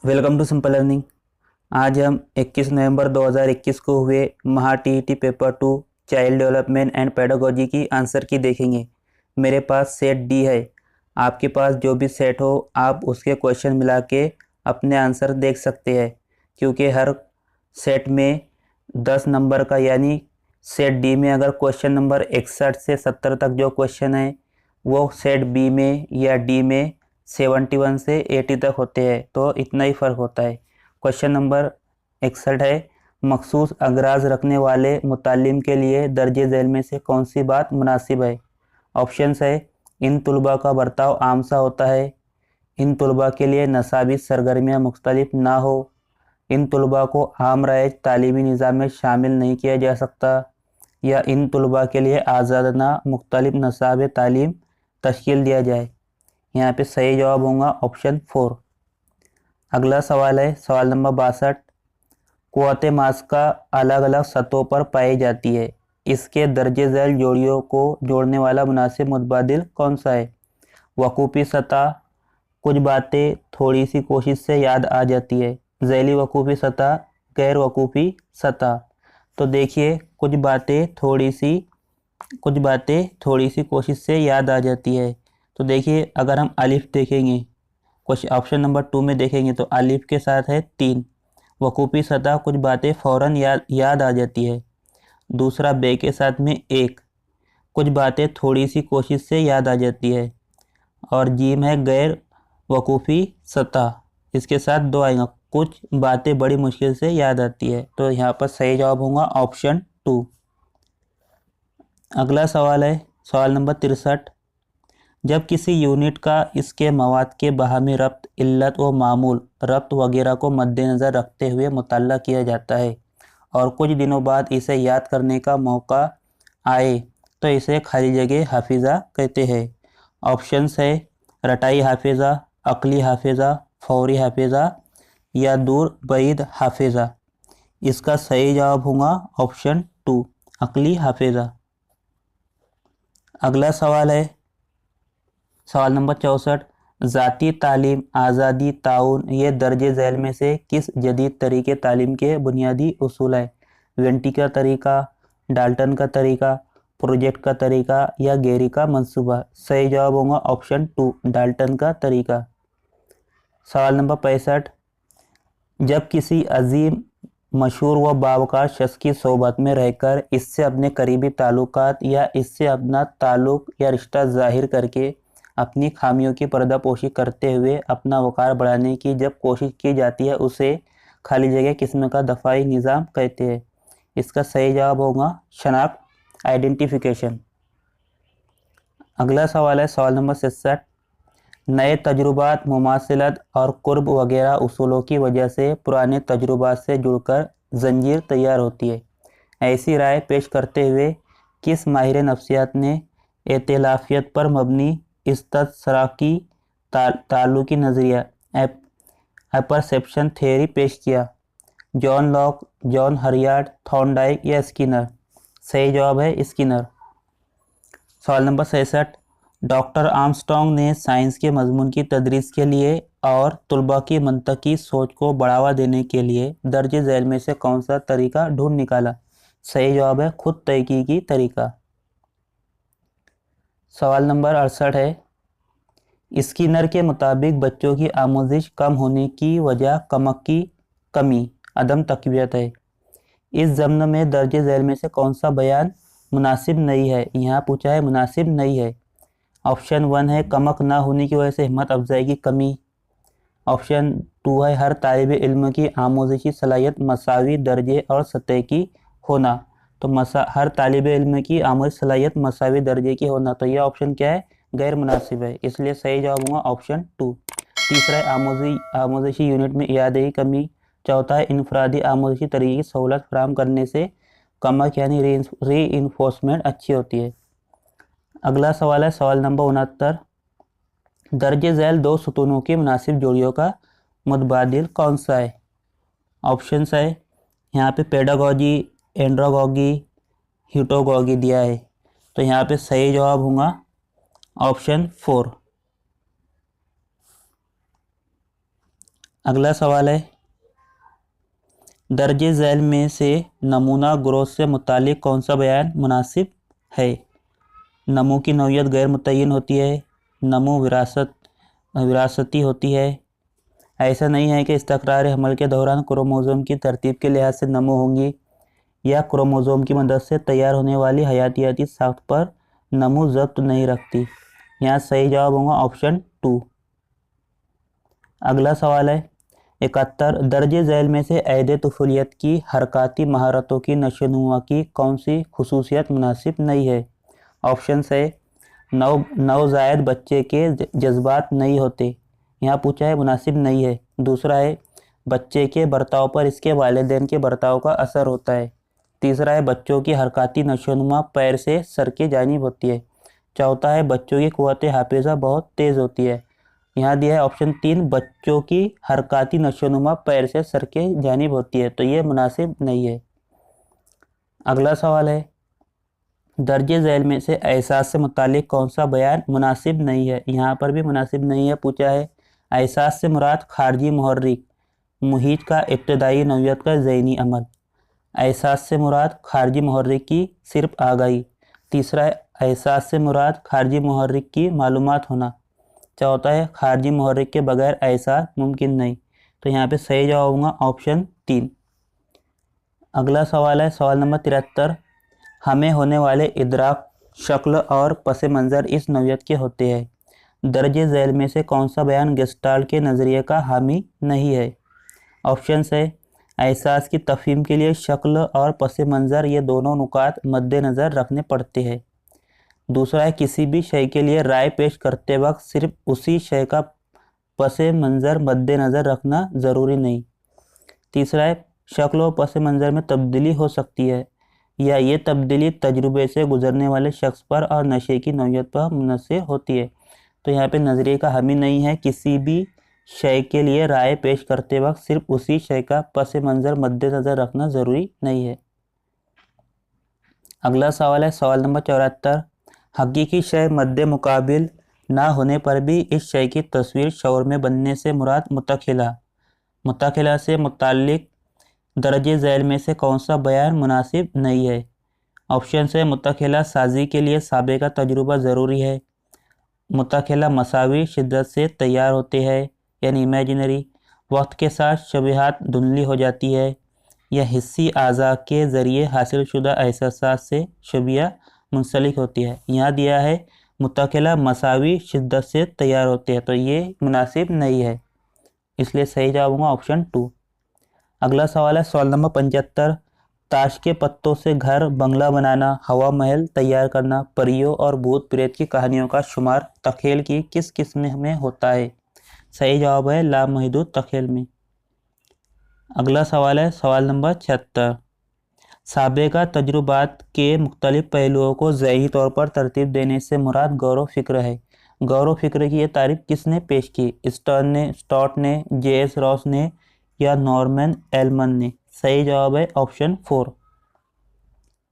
Welcome to simple learning. आज हम 21 नवंबर 2021 को हुए महा TET paper 2 child development and pedagogy की आंसर की देखेंगे। मेरे पास सेट डी है। आपके पास जो भी सेट हो आप उसके क्वेश्चन मिला के अपने आंसर देख सकते हैं, क्योंकि हर सेट में 10 नंबर का, यानी सेट डी में अगर क्वेश्चन नंबर 61 से 70 तक जो क्वेश्चन है वो सेट बी में या डी में 71 से 80 तक होते हैं, तो इतना ही फ़र्क होता है। क्वेश्चन नंबर 61 है, मखसूस अगराज रखने वाले मुतालिम के लिए दर्ज झैल में से कौन सी बात मुनासिब है। ऑप्शंस है, इन तलबा का बर्ताव आम सा होता है, इन तलबा के लिए नसाबी सरगर्मियाँ मुख्तलिफ ना हो, इन तलबा को आम राइज तालीमी निज़ाम में शामिल नहीं किया जा सकता, या इन तलबा के लिए आज़ादना मुख्तलिफ नसाब तालीम तश्कील दिया जाए। यहाँ पे सही जवाब होगा ऑप्शन 4। अगला सवाल है सवाल नंबर 62। क़ुव्वत मास्का अलग अलग सतहों पर पाई जाती है, इसके दर्जे झैल जोड़ियों को जोड़ने वाला मुनासिब मुतबादिल कौन सा है। वकूफ़ी सतह, कुछ बातें थोड़ी सी कोशिश से याद आ जाती है, झैली वकूफ़ी सतह, गैर वकूफ़ी सतह। तो देखिए कुछ बातें थोड़ी सी कोशिश से याद आ जाती है। तो देखिए अगर हम अलिफ देखेंगे, क्वेश्चन ऑप्शन नंबर 2 में देखेंगे तो अलिफ के साथ है 3। वकूफ़ी सतह, कुछ बातें फ़ौरन याद आ जाती है। दूसरा बे के साथ में 1, कुछ बातें थोड़ी सी कोशिश से याद आ जाती है। और जीम है गैर वकूफ़ी सतह, इसके साथ 2 आएगा, कुछ बातें बड़ी मुश्किल से याद आती है। तो यहाँ पर सही जवाब होगा ऑप्शन 2। अगला सवाल है सवाल नंबर 63। जब किसी यूनिट का इसके मवाद के बाहमी रब्त, इल्लत व मामूल रब्त वगैरह को मद्देनज़र रखते हुए मुताल्ला किया जाता है और कुछ दिनों बाद इसे याद करने का मौका आए, तो इसे खाली जगह हाफिज़ा कहते हैं। ऑप्शंस है, रटाई हाफिज़ा, अक़ली हाफिज़ा, फ़ौरी हाफिज़ा या दूर बईद हाफिज़ा। इसका सही जवाब होगा ऑप्शन 2, अक़ली हाफिज़ा। अगला सवाल है सवाल नंबर 64। ज़ाती तालीम, आज़ादी, ताउन ये दर्जे झैल में से किस जदीद तरीके तालीम के बुनियादी उसूल है। वेंटी का तरीका, डाल्टन का तरीका, प्रोजेक्ट का तरीका या गेरी का मंसूबा। सही जवाब होगा ऑप्शन 2, डाल्टन का तरीका। सवाल नंबर 65। जब किसी अजीम, मशहूर व बावकार शख्स की सोबत में रहकर इससे अपने करीबी ताल्लुकात या इससे अपना ताल्लुक या रिश्ता ज़ाहिर करके अपनी खामियों की पर्दापोशी करते हुए अपना वक़ार बढ़ाने की जब कोशिश की जाती है, उसे खाली जगह किस्म का दफ़ाई निज़ाम कहते हैं। इसका सही जवाब होगा शनाख्त, आइडेंटिफिकेशन। अगला सवाल है सवाल नंबर 67। नए तजुर्बात, मुमासिलत और कुर्ब वगैरह उसूलों की वजह से पुराने तजुर्बात से जुड़कर जंजीर तैयार होती है। ऐसी राय पेश करते हुए किस माहिर नफ्सियात ने एतलाफ़ियत पर मबनी इस्तशराकी ताल्लुकी नज़रिया अपरसेप्शन थ्योरी पेश किया। जॉन लॉक, जॉन हरियार्ड, थॉर्नडाइक या स्किनर। सही जवाब है स्किनर। सवाल नंबर 66। डॉक्टर आर्मस्ट्रॉन्ग ने साइंस के मजमून की तदरीस के लिए और तलबा की मंतकी सोच को बढ़ावा देने के लिए दर्ज झैल में से कौन सा तरीका ढूंढ निकाला। सही जवाब है खुद तहकीकी तरीका। सवाल नंबर 68 है, स्किनर के मुताबिक बच्चों की आमोजिश कम होने की वजह कमक की कमी, अदम तकवियत है। इस ज़म्न में दर्ज झैल में से कौन सा बयान मुनासिब नहीं है। यहाँ पूछा है मुनासिब नहीं है। ऑप्शन 1 है कमक ना होने की वजह से हिम्मत अफजाई की कमी। ऑप्शन 2 है हर तालिब इल्म की आमोजिशी सलाहियत मसावी दर्जे और सतह की होना। तो हर तालिब इल्म की आमोजिश सलाहियत मसावी दर्जे की होना, तो यह ऑप्शन क्या है, गैर मुनासिब है, इसलिए सही जवाब होगा ऑप्शन 2। तीसरा है आमोजिशी यूनिट में इयादे की कमी। चौथा है इनफरादी आमोजिशी तरीके की सहूलत फराहम करने से कमक यानी री इन्फोर्समेंट अच्छी होती है। अगला सवाल है सवाल नंबर 69। दर्ज झैल दो सुतूनों की मुनासिब जोड़ियों का मुतबादिल कौन सा है। ऑप्शंस है, यहाँ पे पेडागॉजी, एंड्रागॉगी, ह्यूटोगॉगी दिया है, तो यहाँ पे सही जवाब होगा ऑप्शन 4। अगला सवाल है, दर्जे झैल में से नमूना ग्रोथ से मुतालिक कौन सा बयान मुनासिब है? नमू की नौइयत गैर मुतय्यन होती है, नमू विरासती होती है, ऐसा नहीं है कि इस्तक़रार हमल के दौरान क्रोमोज़ोम की तरतीब के लिहाज से नमू होंगी, या क्रोमोज़ोम की मदद से तैयार होने वाली हयातियाती साख्त पर नमू ज़ब्त नहीं रखती। यहाँ सही जवाब होगा ऑप्शन 2। अगला सवाल है 71, दर्जे झैल में से ऐदे तुफुलियत की हरकाती महारतों की नशोनुमा की कौन सी खुसूसियत मुनासिब नहीं है? ऑप्शन है, नवजायद बच्चे के जज्बात नहीं होते, यहाँ पूछा है मुनासिब नहीं है। दूसरा है, बच्चे के बर्ताव पर इसके वालिदैन के बर्ताव का असर होता है। तीसरा है, बच्चों की हरकाती नशोनुमा पैर से सर के जानिब होती है। चौथा है, बच्चों की क़ुव्वत हाफिज़ा बहुत तेज़ होती है। यहाँ दिया है ऑप्शन 3, बच्चों की हरकाती नशोनुमा पैर से सर के जानिब होती है, तो ये मुनासिब नहीं है। अगला सवाल है, दर्जे झैल में से एहसास से मुतालिक कौन सा बयान मुनासिब नहीं है? यहाँ पर भी मुनासिब नहीं है पूछा है। एहसास से मुराद खारजी मुहर्रिक मुहीत का इब्तदाई नौइयत का ज़हनी अमल। एहसास से मुराद खारजी मुहर्रिक की सिर्फ आगाही। तीसरा है, एहसास से मुराद खारजी मुहर्रिक की मालूमात होना। चौथा है, खारजी मुहर्रिक के बगैर एहसास मुमकिन नहीं। तो यहाँ पे सही जवाब होगा ऑप्शन 3। अगला सवाल है, सवाल नंबर 73, हमें होने वाले इदराक शक्ल और पस मंज़र इस नौइयत के होते हैं। दर्जे झैल में से कौन सा बयान गेस्टाल्ट के नज़रिए का हामी नहीं है? ऑप्शन है, एहसास की तफ़हीम के लिए शक्ल और पस मंज़र ये दोनों नुकात मद्देनज़र रखने पड़ते हैं। दूसरा है, किसी भी शय के लिए राय पेश करते वक्त सिर्फ उसी शय का पस मंज़र मद्देनज़र रखना ज़रूरी नहीं। तीसरा है, शक्ल और पस मंज़र में तब्दीली हो सकती है, या ये तब्दीली तजुर्बे से गुजरने वाले शख्स पर और नशे की नौइयत पर मुनहसर होती है। तो यहाँ पे नज़रिए का हामी नहीं है, किसी भी शय के लिए राय पेश करते वक्त सिर्फ उसी शय का पस मंज़र मद्देनज़र रखना ज़रूरी नहीं है। अगला सवाल है, सवाल नंबर 74, हकीकी शय मद्दे मुकाबिल ना होने पर भी इस शय की तस्वीर शऊर में बनने से मुराद मुतखिला से मुताल्लिक दर्जे झैल में से कौन सा बयान मुनासिब नहीं है? ऑप्शन है, मुतखिला साजी के लिए साबे का तजुर्बा ज़रूरी है, मुतखिला मसावी शिद्दत से तैयार होते हैं यानी इमेजिनरी, वक्त के साथ शबीहात धुंधली हो जाती है, या हिस्सी आज़ा के ज़रिए हासिल शुदा एहसासात से शबिया मुंसलिक होती है। यहाँ दिया है मुतखिला मसावी शिद्दत से तैयार होते हैं, तो ये मुनासिब नहीं है, इसलिए सही जवाब होगा ऑप्शन 2। अगला सवाल है, सवाल नंबर 75, ताश के पत्तों से घर बंगला बनाना, हवा महल तैयार करना, परियों और भूत प्रेत की कहानियों का शुमार तखेल की किस किस्म में होता है? सही जवाब है लामहदूद तखेल में। अगला सवाल है, सवाल नंबर 76, साबिक़ा तजुर्बात के मुख्तलिफ पहलुओं को ज़हनी तौर पर तरतीब देने से मुराद गौर व फ़िक्र है। गौर व फ़िक्र की ये तारीफ़ किसने पेश की? स्टॉट ने, जे.एस. रॉस ने, या नॉर्मन एलमन ने? सही जवाब है ऑप्शन 4।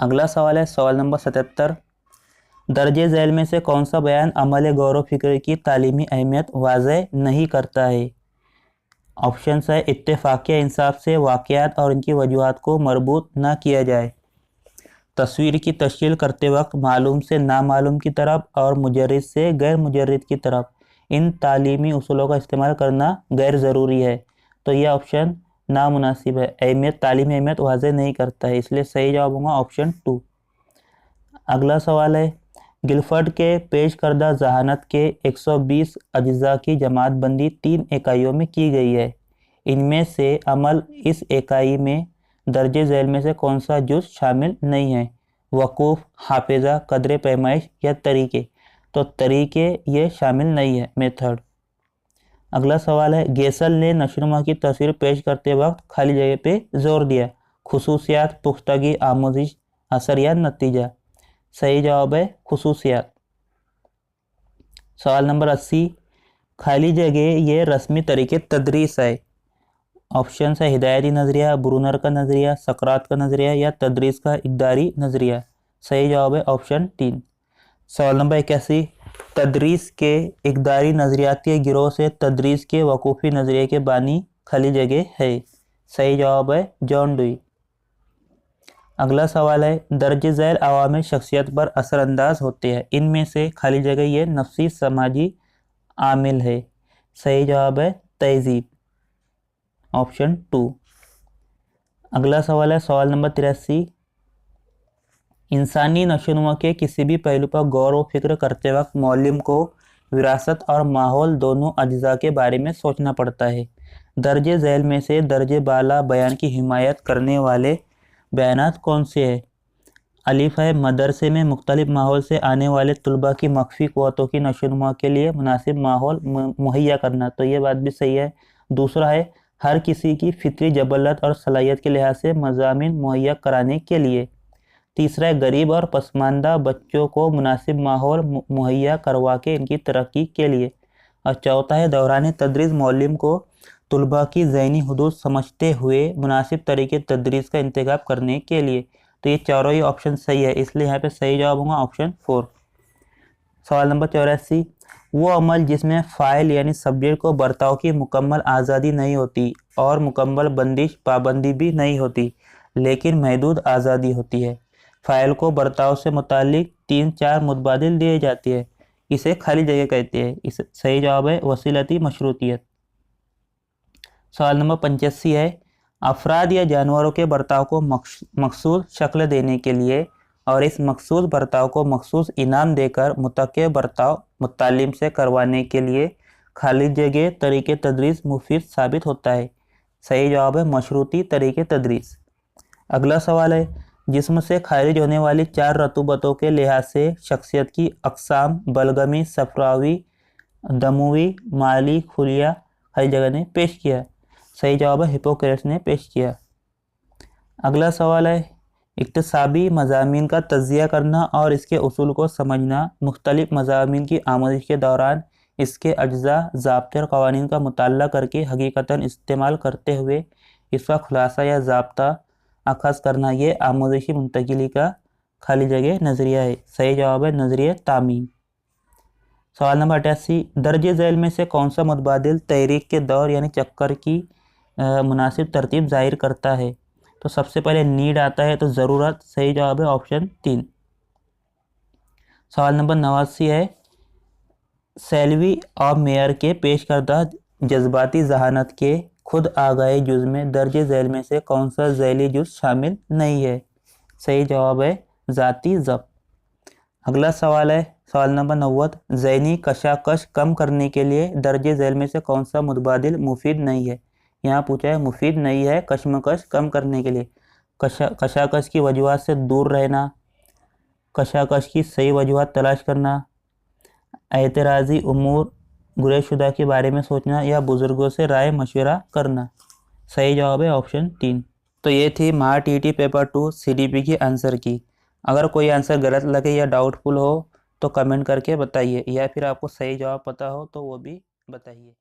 अगला सवाल है, सवाल नंबर 77, दर्जे झैल में से कौन सा बयान अमल गौर व फ़िक्र की तालीमी अहमियत वाज़ेह नहीं करता है? ऑप्शन है, इत्तेफ़ाक़िया इंसाफ से वाक़यात और इनकी वजूहात को मरबूत न किया जाए, तस्वीर की तश्कील करते वक्त मालूम से नामालूम की तरफ और मुजर्रिद से गैर मुजर्रिद की तरफ इन तालीमी उसूलों का इस्तेमाल करना गैर ज़रूरी है, तो यह ऑप्शन नामुनासिब है, तालीमी अहमियत वाज़ेह नहीं करता है, इसलिए सही जवाब होगा ऑप्शन 2। अगला सवाल है, गिलफर्ड के पेश करदा जहानत के 120 अज्जा की जमात बंदी 3 इकाइयों में की गई है। इनमें से अमल इस इकाई में दर्जे झैल में से कौन सा जुज़ शामिल नहीं है? वकूफ़, हाफिज़ा, कदर पैमाइश या तरीके? तो तरीके ये शामिल नहीं है, मेथड। अगला सवाल है, गेसल ने नशनुमा की तस्वीर पेश करते वक्त खाली जगह पे जोर दिया, खुसूसियात, पुख्तगी, आमोजिश, असर या नतीजा? सही जवाब है खुसूसियात। सवाल नंबर 80, खाली जगह ये रस्मी तरीके तदरीस है। ऑप्शन है, हिदायती नज़रिया, ब्रूनर का नज़रिया, सकरात का नज़रिया या तदरीस का इक़दारी नज़रिया? सही जवाब है ऑप्शन 3। सवाल नंबर 81, तदरीस के इक़दारी नज़रियाती गिरोह से तदरीस के वकूफ़ी नज़रिए के बानी खाली जगह है। सही जवाब है जॉन डुई। अगला सवाल है, दर्ज झैल अवामी शख्सियत पर असरअंदाज होते हैं, इनमें से खाली जगह ये नफसी समाजी आमिल है। सही जवाब है तहजीब, ऑप्शन 2। अगला सवाल है सवाल नंबर 83, इंसानी नशोनुमा के किसी भी पहलू पर गौर व फिक्र करते वक्त मौलिम को विरासत और माहौल दोनों अज्जा के बारे में सोचना पड़ता है। दर्जे झैल में से दर्जे बाला बयान की हिमायत करने वाले बयानात कौन से हैं? अलिफ है, मदरसे में मुख्तलिफ माहौल से आने वाले तलबा की मख्फी क़ुव्वतों की नशोनुमा के लिए मुनासिब माहौल मुहैया करना, तो ये बात भी सही है। दूसरा है, हर किसी की फितरी जबलत और सलाहियत के लिहाज से मज़ामिन मुहैया कराने के लिए। तीसरा है, गरीब और पसमानदा बच्चों को मुनासिब माहौल मुहैया करवा के इनकी तरक्की के लिए। और चौथा है, दौरान तदरीस मौलिम को तुलबा की ज़हनी हुदूद समझते हुए मुनासिब तरीके तदरीस का इंतखाब करने के लिए। तो ये चारों ही ऑप्शन सही है, इसलिए यहाँ पे सही जवाब होगा ऑप्शन 4। सवाल नंबर 84, वो अमल जिसमें फ़ाइल यानी सब्जेक्ट को बर्ताव की मुकम्मल आज़ादी नहीं होती और मुकम्मल बंदिश पाबंदी भी नहीं होती, लेकिन महदूद आज़ादी होती है। फ़ाइल को बर्ताव से मुतालिक 3-4 मुतबादिल दिए जाते हैं, इसे खाली जगह कहते हैं। इस सही जवाब है वसीलती मशरूतियत। सवाल नंबर 85 है, अफराद या जानवरों के बर्ताव को मखसूस शक्ल देने के लिए और इस मखसूस बर्ताव को मखसूस इनाम देकर मुतक़्क़े बर्ताव मुतालिम से करवाने के लिए खाली जगह तरीके तदरीस मुफीद साबित होता है। सही जवाब है मशरूती तरीके तदरीस। अगला सवाल है, जिस्म से खारिज होने वाली 4 रतूबतों के लिहाज से शख्सियत की अक़साम बलगमी, सफ़रावी, दमुवी, माली, खुलिया खाली जगह ने पेश किया। सही जवाब है हिप्पोक्रेट्स ने पेश किया। अगला सवाल है, इक्तसाबी मज़ामीन का तज़किया करना और इसके उसूल को समझना, मुख्तलिफ मज़ामीन की आमोज़िश के दौरान इसके अज्जा, ज़ाब्ते और क़वानीन का मुताला करके हकीकतन इस्तेमाल करते हुए इसका खुलासा या ज़ाब्ता अख़ज़ करना, ये आमोज़िशी मुंतकिली का खाली जगह नज़रिया है। सही जवाब है नज़रिया तामीम। सवाल नंबर 88, दर्ज झैल में से कौन सा मुतबादिल तहरीक के दौर यानी चक्कर की मुनासिब तरतीब ज़ाहिर करता है? तो सबसे पहले नीड आता है, तो ज़रूरत। सही जवाब है ऑप्शन 3। सवाल नंबर 89 है, सेल्वी और मेयर के पेश करदा जज्बाती जहानत के खुद आगाही जुज़ में दर्ज झैल में से कौन सा झैली जुज़ शामिल नहीं है? सही जवाब है ज़ाती ज़ब्त। अगला सवाल है सवाल नंबर 90, ज़हनी कशाकश कम करने के लिए दर्ज झैल में से कौन सा मुतबादिल मुफीद नहीं है? यहाँ पूछा है मुफीद नहीं है कशमकश कम करने के लिए। कशाकश की वजूहात से दूर रहना, कशाकश की सही वजूहात तलाश करना, एतराज़ी उमूर गुरेशुदा के बारे में सोचना या बुज़ुर्गों से राय मशवरा करना। सही जवाब है ऑप्शन 3। तो ये थी महा टीटी पेपर 2 CDP की आंसर की। अगर कोई आंसर गलत लगे या डाउटफुल हो तो कमेंट करके बताइए, या फिर आपको सही जवाब पता हो तो वो भी बताइए।